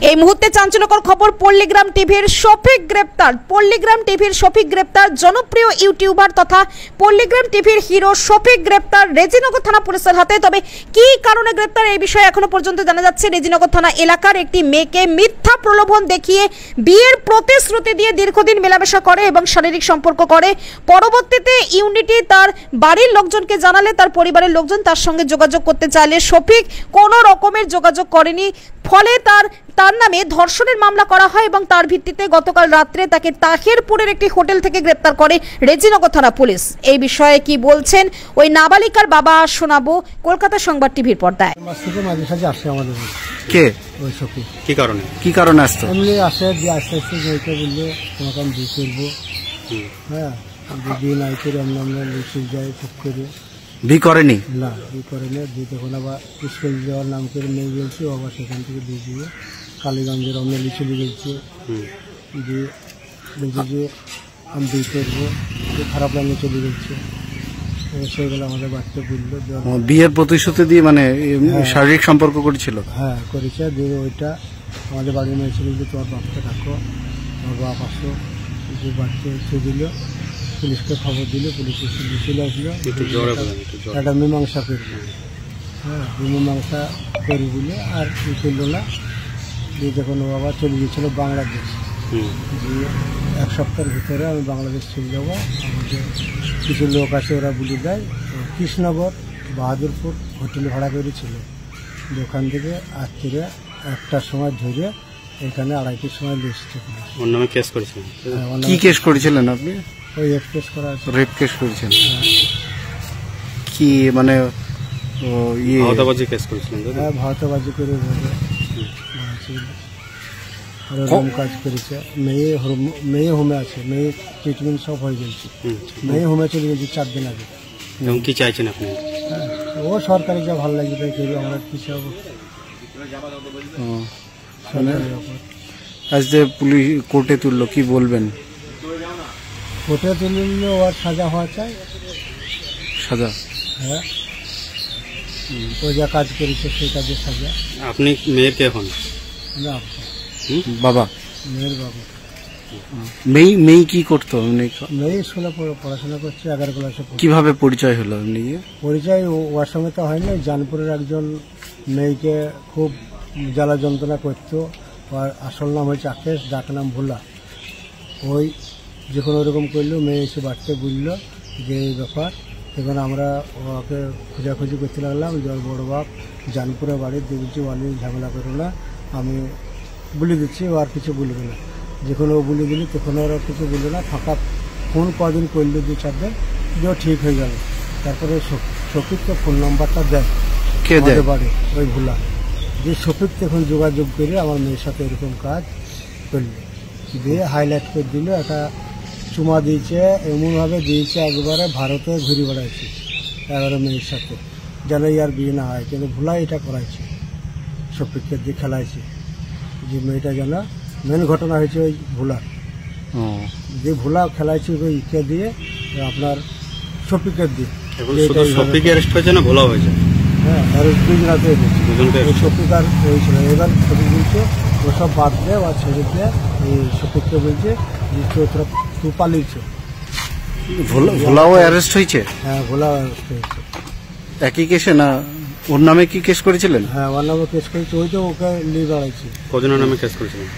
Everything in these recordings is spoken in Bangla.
এই মুহূর্তে চাঞ্চল্যকর খবর, পল্লীগ্রাম টিভির শফিক গ্রেপ্তার। পল্লীগ্রাম টিভির শফিক গ্রেপ্তার, জনপ্রিয় ইউটিউবার তথা পল্লীগ্রাম টিভির হিরো শফিক গ্রেপ্তার রেজিনগর থানা পুলিশের হাতে। তবে কি কারণে গ্রেপ্তার এই বিষয়ে এখনো পর্যন্ত জানা যাচ্ছে। রেজিনগর থানা এলাকার একটি মেয়েকে মিথ্যা প্রলোভন দেখিয়ে বিয়ের প্রতিশ্রুতি দিয়ে দীর্ঘদিন মেলামেশা করে এবং শারীরিক সম্পর্ক করে। পরবর্তীতে ইউনিটি তার বাড়ির লোকজনকে জানালে তার পরিবারের লোকজন তার সঙ্গে যোগাযোগ করতে চাইলে শফিক কোনো রকমের যোগাযোগ করেনি। ফলে তার নামে ধর্ষণের মামলা করা হয় এবং তার ভিত্তিতে গতকাল রাত্রে তাকে তাহিরপুরের একটি হোটেল থেকে গ্রেপ্তার করে রেজিনগর থানা পুলিশ। এই বিষয়ে কি বলছেন ওই নাবালিকার বাবা শোনাবো কলকাতা সংবাদ টিভির পর্দায়। কে ওই শফিক কি কারণে আসতো? এমনি আসে যে আস্তে আস্তে যেতে বললে তোমাকে আমি বিয়ে করবো। হ্যাঁ, বিয়ে নাই করে আমরা লিখে যাই ঠিক করে। বিয়ে করেনি? না, বিয়ে করেনি। বিয়ে তখন আবার স্কুল যাওয়ার নাম করে নিয়ে গেছি, আবার সেখান থেকে বিয়ে দিয়ে কালীগঞ্জের অমলি চলে গেছে। দিয়ে বলছে যে আমি বিয়ে করবো, খারাপ লাইনে চলে গেছে। সেগুলো আমাদের বাড়িতে বললো। বিয়ের প্রতিশ্রুতি দিয়ে মানে শারীরিক সম্পর্ক করেছিল? হ্যাঁ, করেছে। দিয়ে ওইটা আমাদের বাড়ির মেয়ে ছিল যে তোমার বাপকে ডাকো, তোমার বাপ আসো। যে বাড়িতে এসে দিল, পুলিশকে খবর দিল, পুলিশ চলে আসলো। একটা মীমাংসা করবো। হ্যাঁ, মীমাংসা করি বলে আর কি করলো না। দিয়ে যখন ও আবার চলে গিয়েছিল বাংলাদেশ, দিয়ে এক সপ্তাহের ভিতরে আমি বাংলাদেশ চলে যাবো। আমাদের কিছু লোক আছে, ওরা বলে দেয় কৃষ্ণনগর বাহাদুরপুর হোটেলে ভাড়া করেছিল। ওখান থেকে রাত্রিরে 1টার সময় ধরে এখানে 2:30টার সময় লিস্ট ওর নামে কেস করেছিলেন? কি কেস করেছিলেন আপনি? ওই রেপ কেস করা আছে। রেপ কেস করেছেন? কি মানে ভাওতাবাজি কেস করেছিলেন? হ্যাঁ, ভাওতাবাজি করে কাজ করেছে। মেয়ে হোমে আছে, মেয়ে ট্রিটমেন্ট সব হয়ে গেছে। মেয়ে হোমে চলে গেছে 4 দিন আগে। কি চাইছেন আপনি? ও সরকারি যা ভালো লাগবে তাই করবে, আমরা কিছু হবো। আজ যে পুলিশ কোর্টে তুললো, কি বলবেন? কোর্টে তুললে ওর সাজা হওয়া চাই। সাজা? হ্যাঁ, ও যা কাজ করেছে সেই কাজের সাজা। আপনি মেয়ের কে হন? না, বাবা। মেয়ের বাবা। মেয়ে কি করতো? মেয়ে স্কুলে পড়াশোনা করছে, 11 ক্লাসে। কিভাবে পরিচয় হলো? এমনি পরিচয় ওর সঙ্গে তো হয়নি। জানপুরের একজন মেয়েকে খুব জ্বালা যন্ত্রণা করতো। ওর আসল নাম হয়েছে আকেশ, ডাক নাম ভোলা। ওই যখন ওরকম করলো, মেয়ে এসে বাড়িতে বললো যে এই ব্যাপার। তখন আমরা ওকে খোঁজাখুঁজি করতে লাগলাম যে ওর বড় বাপ জানপুরে বাড়ি, দেখছি ও নিয়ে ঝামেলা করো না, আমি বলে দিচ্ছি, ও আর কিছু বলবে না। যখন ও বলে দিল তখন ওরা কিছু বললো না। ফাঁকা ফোন কদিন করলো, 2-4 দিন, যে ও ঠিক হয়ে গেল। তারপরে শফিককে ফোন নাম্বারটা দেয় বাড়ি, ওই ভোলা। যে শফিক তখন যোগাযোগ করে আমার মেয়ের সাথে এরকম কাজ করলো, দিয়ে হাইলাইট করে দিল। একটা চুমা দিয়েছে, এমনভাবে দিয়েছে একবারে ভারতে ঘুরে বেড়াইছে 11 মেয়ের সাথে, যেন ইয়ার বিয়ে না হয়। কিন্তু ভোলা এটা করাইছে, শফিককে দিয়ে খেলাইছে যে মেয়েটা যেন। মেন ঘটনা হয়েছে ওই ভোলা, যে ভোলা খেলাইছে ওই ইকে দিয়ে, আপনার শফিকের দিয়ে। শফিক অ্যারেস্ট হয়েছে না ভোলা হয়েছে? হ্যাঁ, শফিক আর হয়েছিল। এবার শফিক বলছে ওসব বাদ দেয় বা ছেড়ে দেয়। এই শফিককে বলছে যে তোরা তুই পালিয়েছে। ভোলাও অ্যারেস্ট হয়েছে? হ্যাঁ, ভোলাও অ্যারেস্ট হয়েছে। একই কেসে না? ওর নামে কি কেস করেছিলেন? হ্যাঁ, ওর নামে কেস করেছে। ওই তো ওকে নিয়ে বেড়াইছে। কজনের নামে কেস করেছিলেন?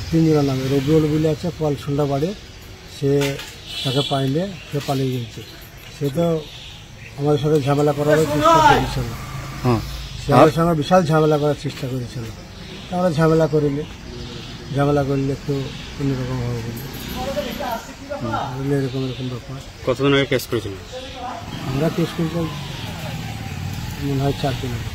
3 জনের নামে। রবিউল বলে আছে পালসুন্ডা বাড়ি, সে তাকে পাইলে সে পালিয়ে গেছে। সে তো আমাদের সাথে ঝামেলা করার চেষ্টা করেছিল। সে আমাদের সঙ্গে বিশাল ঝামেলা করার চেষ্টা করেছিল। আমরা ঝামেলা করলে একটু অন্যরকম হবে বলে এরকম ব্যাপার। কতদিন আগে কেস করেছিলেন? আমরা কেস করেছিলাম মনে হয় 4 দিন আগে।